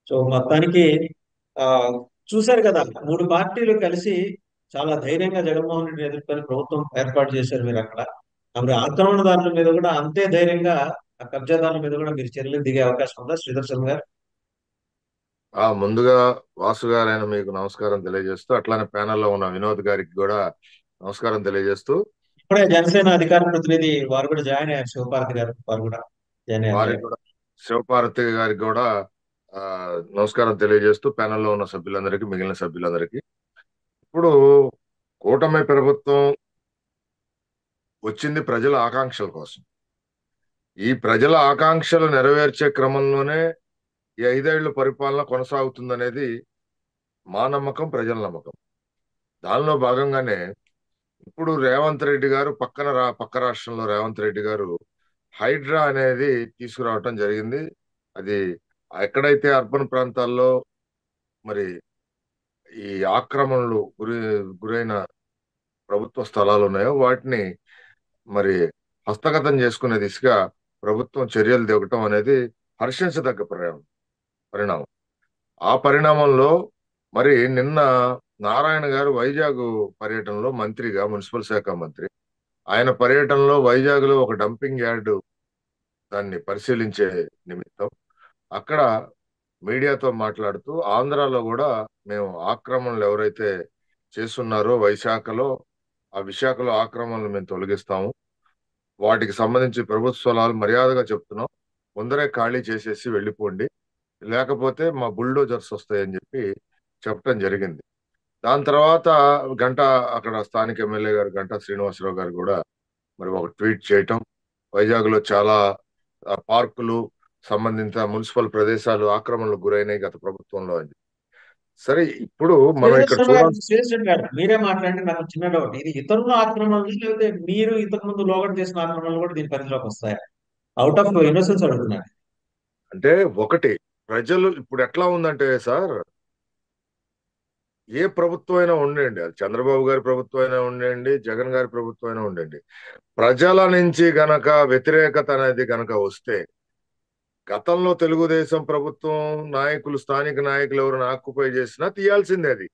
So మొత్తానికి ఆ చూశారు కదా, మూడు పార్టీలు కలిసి చాలా ధైర్యంగా జగన్మోహన్ రెడ్డి ఎదుర్కొని ప్రభుత్వం ఏర్పాటు చేశారు మీరు అక్కడ. మరి ఆక్రమణదారుల మీద కూడా అంతే ధైర్యంగా, ఆ కబ్జాదారుల మీద కూడా మీరు చర్యలు దిగే అవకాశం ఉందా శ్రీదర్శన్ గారు? ముందుగా వాసు గారైన మీకు నమస్కారం తెలియజేస్తూ, అట్లానే ప్యానెల్లో ఉన్న వినోద్ గారికి కూడా నమస్కారం తెలియజేస్తూ, ఇప్పుడే జనసేన అధికార ప్రతినిధి వారు కూడా జాయిన్ అయ్యారు, శివపార్తి గారు వారు కూడా జాయిన్ అయ్యారు వారికి లైవ్. కూడా శివపార్వతి గారికి కూడా ఆ, నమస్కారం తెలియజేస్తూ, ప్యానెల్లో ఉన్న సభ్యులందరికీ, మిగిలిన సభ్యులందరికీ. ఇప్పుడు కూటమి ప్రభుత్వం వచ్చింది ప్రజల ఆకాంక్షల కోసం. ఈ ప్రజల ఆకాంక్షలు నెరవేర్చే క్రమంలోనే ఈ 5 ఏళ్ల పరిపాలన కొనసాగుతుందనేది మా నమ్మకం, ప్రజల నమ్మకం. దానిలో భాగంగానే ఇప్పుడు రేవంత్ రెడ్డి గారు పక్క రాష్ట్రంలో రేవంత్ రెడ్డి గారు హైడ్రా అనేది తీసుకురావటం జరిగింది. అది ఎక్కడైతే అర్బన్ ప్రాంతాల్లో మరి ఈ ఆక్రమణలు గురైన ప్రభుత్వ స్థలాలు ఉన్నాయో వాటిని మరి హస్తగతం చేసుకునే దిశగా ప్రభుత్వం చర్యలు దిగటం అనేది హర్షించదగ్గ పరిణామం. ఆ పరిణామంలో మరి నిన్న నారాయణ గారు వైజాగ్ పర్యటనలో మంత్రిగా, మున్సిపల్ శాఖ మంత్రి, ఆయన పర్యటనలో వైజాగ్ లో ఒక డంపింగ్ యార్డ్ దాన్ని పరిశీలించే నిమిత్తం అక్కడ మీడియాతో మాట్లాడుతూ, ఆంధ్రాలో కూడా మేము ఆక్రమణలు ఎవరైతే చేస్తున్నారో ఆ విశాఖలో ఆక్రమణలు మేము తొలగిస్తాము, వాటికి సంబంధించి ప్రభుత్వ స్థలాలు మర్యాదగా చెప్తున్నాం, ముందరే ఖాళీ చేసేసి వెళ్ళిపోండి, లేకపోతే మా బుల్డోజర్స్ వస్తాయని చెప్పి చెప్పడం జరిగింది. దాని తర్వాత గంట అక్కడ స్థానిక ఎమ్మెల్యే గారు గంటా శ్రీనివాసరావు గారు కూడా మరి ఒక ట్వీట్ చేయటం, వైజాగ్ లో చాలా పార్కులు, సంబంధిత మున్సిపల్ ప్రదేశాలు ఆక్రమణలకు గురైనాయి గత ప్రభుత్వంలో అని. సరే, ఇప్పుడు మనం ఇక్కడ చూడాల్సి శ్రీదర్శన్ గారు మీరే మాట్లాడండి. నాకు చిన్న డౌట్, ఇది ఇతరుల ఆక్రమణలు లేకపోతే మీరు ఇంతకు ముందు లోగడ చేసిన ఆక్రమణలు కూడా దీని పరిధిలోకి వస్తాయా? అవుట్ ఆఫ్ ఇన్నోసెన్స్ అడుగుతున్నాను. అంటే, ఒకటి, ప్రజలు ఇప్పుడు ఎట్లా ఉందంటే సార్, ఏ ప్రభుత్వం అయినా ఉండండి, అది చంద్రబాబు గారి ప్రభుత్వం అయినా ఉండండి, జగన్ గారి ప్రభుత్వం అయినా ఉండండి, ప్రజల నుంచి గనక వ్యతిరేకత అనేది గనక వస్తే, గతంలో తెలుగుదేశం ప్రభుత్వం నాయకులు, స్థానిక నాయకులు ఎవరైనా ఆక్యుపై చేసినా తీయాల్సిందే అది.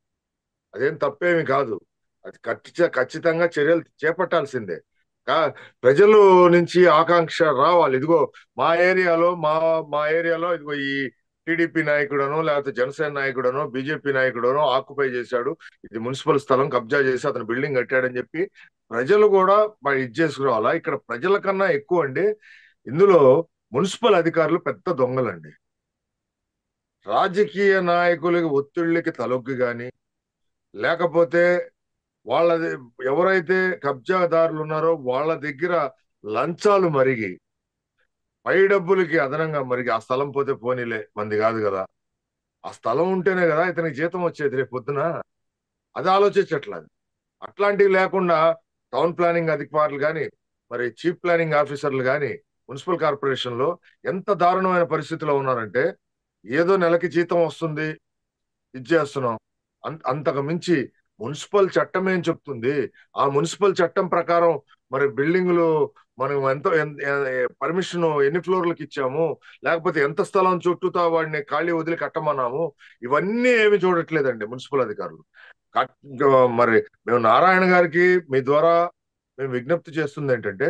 అదేం తప్పేమి కాదు. అది ఖచ్చితంగా చర్యలు చేపట్టాల్సిందే. కా ప్రజలు నుంచి ఆకాంక్ష రావాలి. ఇదిగో మా ఏరియాలో మా మా ఏరియాలో ఇదిగో ఈ టీడీపీ నాయకుడనో, లేకపోతే జనసేన నాయకుడనో, బీజేపీ నాయకుడనో ఆక్యుపై చేశాడు, ఇది మున్సిపల్ స్థలం కబ్జా చేసి అతను బిల్డింగ్ కట్టాడని చెప్పి ప్రజలు కూడా మరి ఇది చేసుకురావాలా. ఇక్కడ ప్రజల కన్నా ఎక్కువ అండి ఇందులో మున్సిపల్ అధికారులు పెద్ద దొంగలండి. రాజకీయ నాయకులకి ఒత్తిళ్ళకి తలొగ్గి గాని, లేకపోతే వాళ్ళది ఎవరైతే కబ్జాదారులు ఉన్నారో వాళ్ళ దగ్గర లంచాలు మరిగి, పై డబ్బులకి అదనంగా మరిగి, ఆ స్థలం పోతే పోనీలే మంది కాదు కదా, ఆ స్థలం ఉంటేనే కదా ఇతనికి జీతం వచ్చేది రేపు పొద్దున, అది ఆలోచించట్లేదు. అట్లాంటివి లేకుండా టౌన్ ప్లానింగ్ అధికారులు కానీ, మరి చీఫ్ ప్లానింగ్ ఆఫీసర్లు కానీ మున్సిపల్ కార్పొరేషన్ లో ఎంత దారుణమైన పరిస్థితిలో ఉన్నారంటే, ఏదో నెలకి జీతం వస్తుంది, ఇది చేస్తున్నాం, అంతకు మించి మున్సిపల్ చట్టం ఏం చెప్తుంది, ఆ మున్సిపల్ చట్టం ప్రకారం మరి బిల్డింగులు మనం పర్మిషన్ ఎన్ని ఫ్లోర్లకు ఇచ్చాము, లేకపోతే ఎంత స్థలం చుట్టూతా వాడిని ఖాళీ వదిలి కట్టమన్నాము, ఇవన్నీ ఏమి చూడట్లేదండి మున్సిపల్ అధికారులు. కట్- మరి మేము నారాయణ గారికి మీ ద్వారా మేము విజ్ఞప్తి చేస్తుంది ఏంటంటే,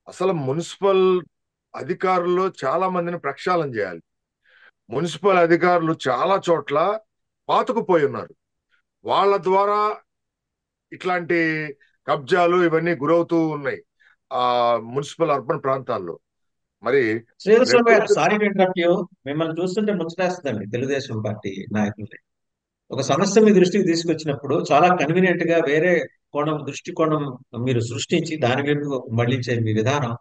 అసలు మున్సిపల్ అధికారుల్లో చాలా మందిని ప్రక్షాళన చేయాలి. మున్సిపల్ అధికారులు చాలా చోట్ల పాతుకుపోయి ఉన్నారు. వాళ్ళ ద్వారా ఇట్లాంటి కబ్జాలు ఇవన్నీ గురవుతూ ఉన్నాయి ఆ మున్సిపల్ అర్బన్ ప్రాంతాల్లో. మరి శ్రీదర్శన్ గారు, రేపొద్దు సారీ ఇంటరప్ట్ యూ. మిమ్మల్ని చూస్తుంటే ముచ్చటేస్తుందండి తెలుగుదేశం పార్టీ నాయకుల్ని. ఒక సమస్య మీ దృష్టికి తీసుకొచ్చినప్పుడు చాలా కన్వీనియంట్ గా వేరే దృష్టికోణం మీరు సృష్టించి దాని వైపు మళ్ళించే మీ విధానం,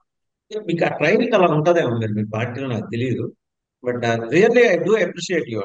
మీకు ఆ ట్రైనింగ్ అలా ఉంటదేమో మీరు మీ పార్టీలో, నాకు తెలియదు. But really I do appreciate you.